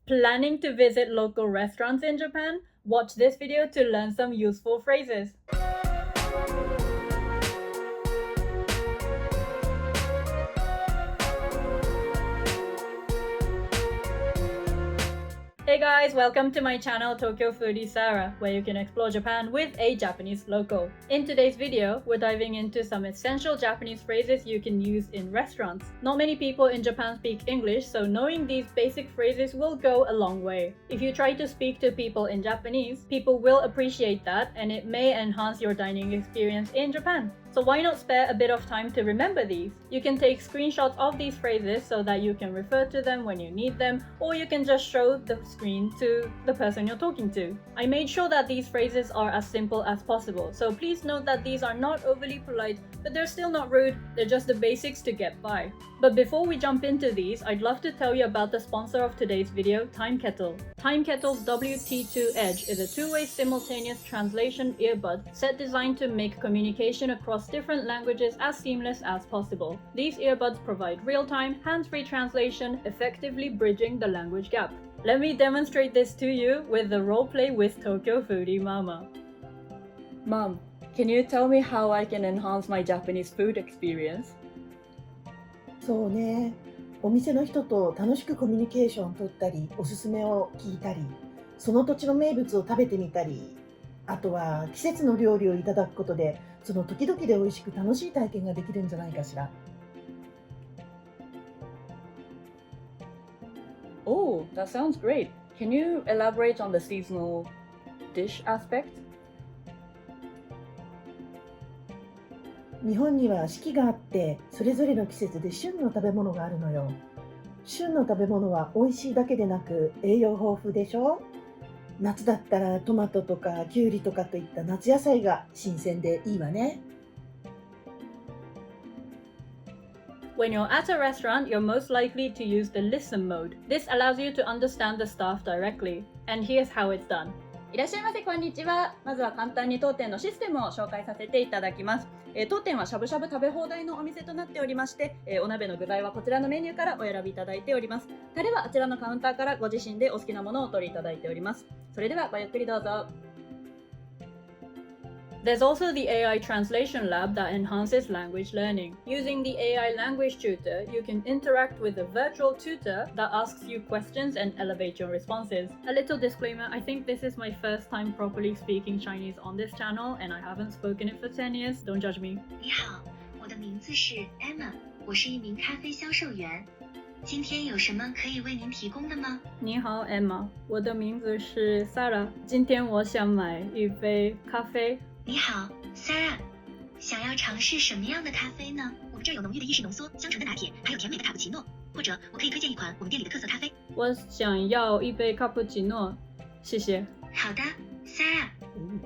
Planning to visit local restaurants in Japan? Watch this video to learn some useful phrases. Hey guys, welcome to my channel Tokyo Foodie Sarah, where you can explore Japan with a Japanese local. In today's video, we're diving into some essential Japanese phrases you can use in restaurants. Not many people in Japan speak English, so knowing these basic phrases will go a long way. If you try to speak to people in Japanese, people will appreciate that and it may enhance your dining experience in Japan. So why not spare a bit of time to remember these? You can take screenshots of these phrases so that you can refer to them when you need them, or you can just show the screen to the person you're talking to. I made sure that these phrases are as simple as possible, so please note that these are not overly polite, but they're still not rude, they're just the basics to get by. But before we jump into these, I'd love to tell you about the sponsor of today's video, Time Kettle. Time Kettle's WT2 Edge is a two-way simultaneous translation earbud set designed to make communication across different languages as seamless as possible. These earbuds provide real-time, hands-free translation, effectively bridging the language gap. Let me demonstrate this to you with the roleplay with Tokyo Foodie Mama. Mom, can you tell me how I can enhance my Japanese food experience? そうね、お店の人と楽しくコミュニケーションを取ったり、おすすめを聞いたり、その土地の名物を食べてみたり、あとは季節の料理をいただくことで、その時々で美味しく楽しい体験ができるんじゃないかしら。Oh, that sounds great. Can you elaborate on the seasonal dish aspect? 日本には四季があって、それぞれの季節で旬の食べ物があるのよ。旬の食べ物は美味しいだけでなく栄養豊富でしょ。夏だったらトマトとかキュウリとかといった夏野菜が新鮮でいいわね。When you're at a restaurant, you're most likely to use the listen mode. This allows you to understand the staff directly. And here's how it's done. いらっしゃいませ、こんにちは。まずは簡単に当店のシステムを紹介させていただきます。当店はしゃぶしゃぶ食べ放題のお店となっておりまして、お鍋の具材はこちらのメニューからお選びいただいております。タレはあちらのカウンターからご自身でお好きなものをお取りいただいております。それではごゆっくりどうぞ。There's also the AI translation lab that enhances language learning. Using the AI language tutor, you can interact with a virtual tutor that asks you questions and elevate your responses. A little disclaimer, I think this is my first time properly speaking Chinese on this channel and I haven't spoken it for 10 years. Don't judge me. 你好，我的名字是 Emma， 我是一名咖啡销售员。今天有什么可以为您提供的吗？你好 Emma， 我的名字是 Sarah， 今天我想买一杯咖啡。你好 ，Sarah， 想要尝试什么样的咖啡呢？我们这儿有浓郁的意式浓缩、香醇的拿铁，还有甜美的卡布奇诺。或者，我可以推荐一款我们店里的特色咖啡。我想要一杯卡布奇诺，谢谢。好的 ，Sarah，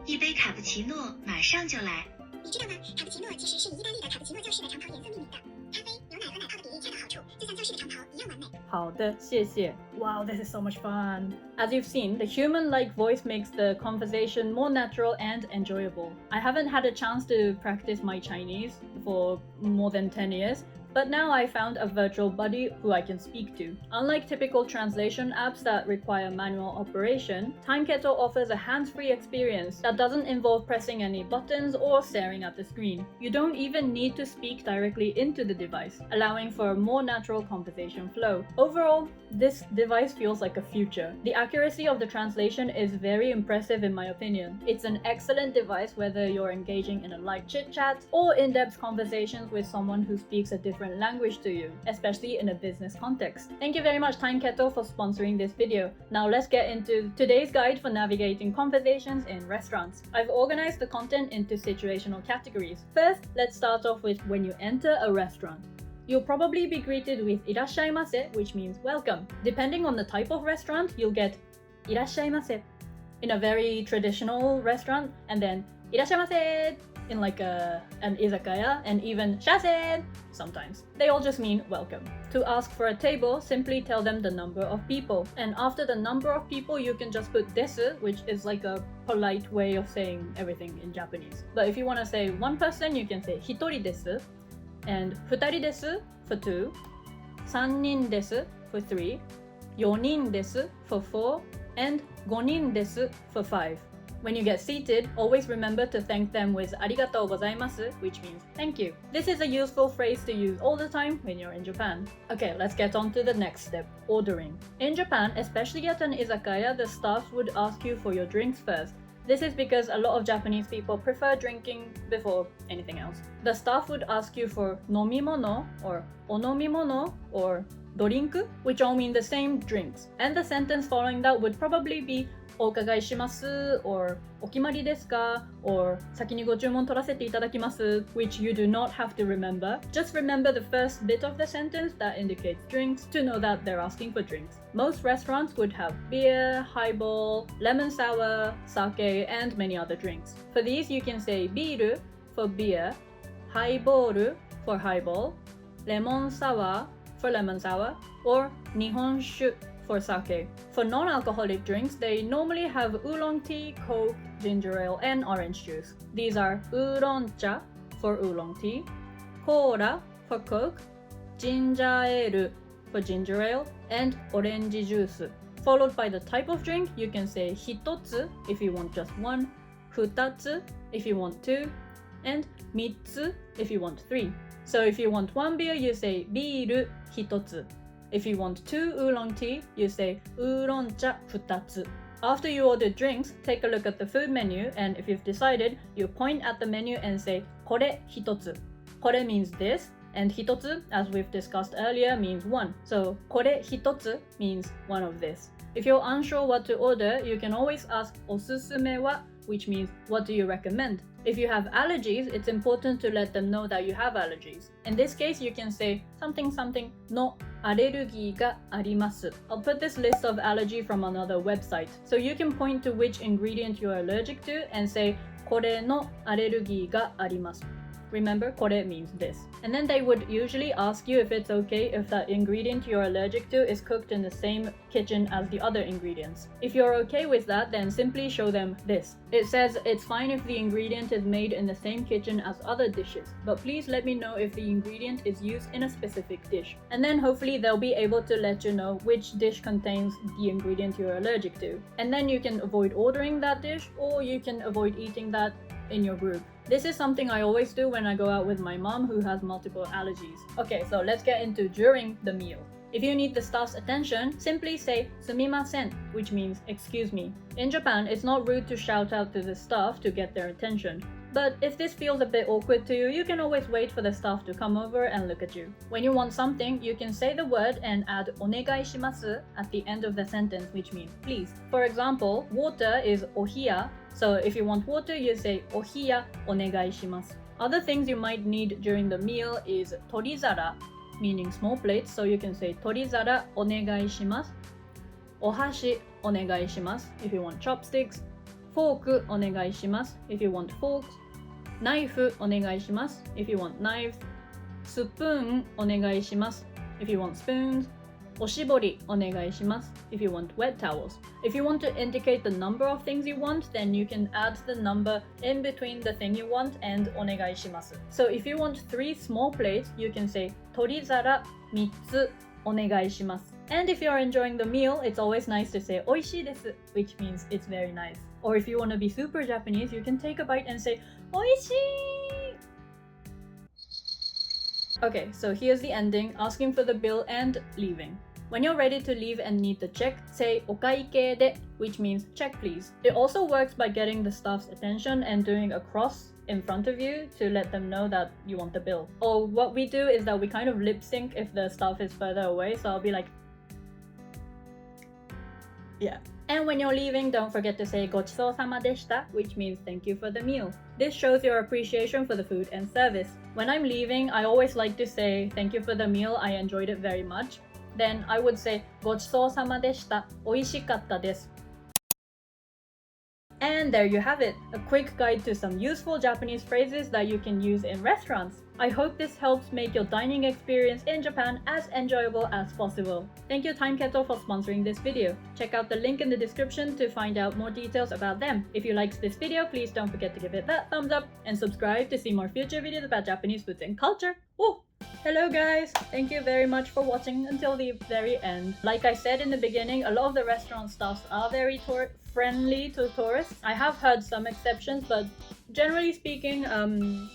一杯卡布奇诺马上就来。你知道吗？卡布奇诺其实是以意大利的卡布奇诺教室的长条颜色命名的。咖啡、牛奶和奶泡的比例恰到好处，就像教室的长条一样完美。好的，谢谢。Wow, this is so much fun. As you've seen, the human-like voice makes the conversation more natural and enjoyable. I haven't had a chance to practice my Chinese for more than 10 years, but now I found a virtual buddy who I can speak to. Unlike typical translation apps that require manual operation, Time Kettle offers a hands-free experience that doesn't involve pressing any buttons or staring at the screen. You don't even need to speak directly into the device, allowing for a more natural conversation flow. Overall, this device feels like a future. The accuracy of the translation is very impressive in my opinion. It's an excellent device whether you're engaging in a light chit-chat or in-depth conversations with someone who speaks a different language to you, especially in a business context. Thank you very much Time Kettle for sponsoring this video. Now let's get into today's guide for navigating conversations in restaurants. I've organized the content into situational categories. First, let's start off with when you enter a restaurant. You'll probably be greeted with irashaimase, which means welcome. Depending on the type of restaurant, you'll get irashaimase in a very traditional restaurant, and then irashaimase in like an izakaya, and even shasen sometimes. They all just mean welcome. To ask for a table, simply tell them the number of people. And after the number of people, you can just put desu, which is like a polite way of saying everything in Japanese. But if you want to say one person, you can say hitori desu, and futari desu for 2, 3nin desu for 3, 4人です for 4 and 5人です for 5. When you get seated, always remember to thank them with ありがとうございます, which means thank you. This is a useful phrase to use all the time when you're in Japan. Okay, let's get on to the next step, ordering. In Japan, especially at an izakaya, the staff would ask you for your drinks first. This is because a lot of Japanese people prefer drinking before anything else. The staff would ask you for nomimono or onomimono or dorinku, which all mean the same drinks. And the sentence following that would probably be お伺いします or お決まりですか or 先にご注文取らせていただきます which you do not have to remember. Just remember the first bit of the sentence that indicates drinks to know that they're asking for drinks. Most restaurants would have beer, highball, lemon sour, sake, and many other drinks. For these, you can say ビール for beer, highball for highball, lemon sour for lemon sour, or 日本酒 for sake. For non-alcoholic drinks, they normally have oolong tea, coke, ginger ale, and orange juice. These are oolong-cha for oolong tea, cola for coke, ginger ale for ginger ale, and orange juice. Followed by the type of drink, you can say 一つ if you want just one, 二つ if you want two, and 三つ if you want three. So if you want one beer, you say ビール一つ. If you want two oolong tea, you say ウーロン茶二つ. After you order drinks, take a look at the food menu, and if you've decided, you point at the menu and say これ一つ. これ means this, and 一つ, as we've discussed earlier, means one. So これ一つ means one of this. If you're unsure what to order, you can always ask おすすめは, which means what do you recommend? If you have allergies, it's important to let them know that you have allergies. In this case, you can say something something のアレルギーがあります. I'll put this list of allergy from another website. So you can point to which ingredient you're allergic to and say これのアレルギーがあります. Remember, これ means this. And then they would usually ask you if it's okay if that ingredient you're allergic to is cooked in the same kitchen as the other ingredients. If you're okay with that, then simply show them this. It says it's fine if the ingredient is made in the same kitchen as other dishes, but please let me know if the ingredient is used in a specific dish. And then hopefully they'll be able to let you know which dish contains the ingredient you're allergic to. And then you can avoid ordering that dish, or you can avoid eating that in your group. This is something I always do when I go out with my mom who has multiple allergies. Okay, so let's get into during the meal. If you need the staff's attention, simply say すみません, which means excuse me. In Japan, it's not rude to shout out to the staff to get their attention. But if this feels a bit awkward to you, you can always wait for the staff to come over and look at you. When you want something, you can say the word and add お願いします at the end of the sentence, which means please. For example, water is お冷や, so if you want water, you say お冷やお願いします. Other things you might need during the meal is 取り皿, meaning small plates, so you can say 取り皿お願いします. お箸お願いします if you want chopsticks. フォークお願いします if you want forks. ナイフお願いします if you want knives. スプーンお願いします if you want spoons. おしぼりお願いします if you want wet towels. If you want to indicate the number of things you want, then you can add the number in between the thing you want and お願いします. So if you want 3 small plates, you can say 取り皿3つお願いします. And if you're enjoying the meal, it's always nice to say おいしいです which means it's very nice. Or if you want to be super Japanese, you can take a bite and say おいしい. Okay, so here's the ending, asking for the bill and leaving. When you're ready to leave and need the check, say お会計で, which means check please. It also works by getting the staff's attention and doing a cross in front of you to let them know that you want the bill. Or what we do is that we kind of lip sync if the staff is further away, so I'll be like, yeah. And when you're leaving, don't forget to say ごちそうさまでした, which means thank you for the meal. This shows your appreciation for the food and service. When I'm leaving, I always like to say thank you for the meal, I enjoyed it very much. Then I would say ごちそうさまでした, おいしかったです. And there you have it, a quick guide to some useful Japanese phrases that you can use in restaurants. I hope this helps make your dining experience in Japan as enjoyable as possible. Thank you Time Kettle for sponsoring this video. Check out the link in the description to find out more details about them. If you liked this video, please don't forget to give it that thumbs up and subscribe to see more future videos about Japanese food and culture. Woo! Hello guys! Thank you very much for watching until the very end. Like I said in the beginning, a lot of the restaurant staffs are very friendly to tourists. I have heard some exceptions, but generally speaking,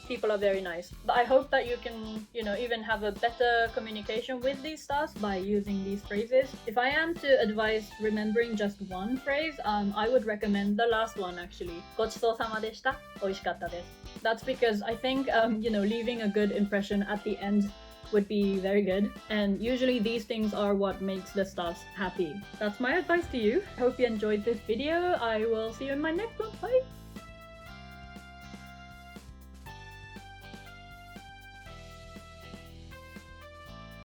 people are very nice. But I hope that you can, even have a better communication with these staffs by using these phrases. If I am to advise remembering just one phrase, I would recommend the last one actually. ごちそうさまでした。美味しかったです。That's because I think, leaving a good impression at the end would be very good, and usually these things are what makes the staffs happy. That's my advice to you. I hope you enjoyed this video. I will see you in my next one. Bye!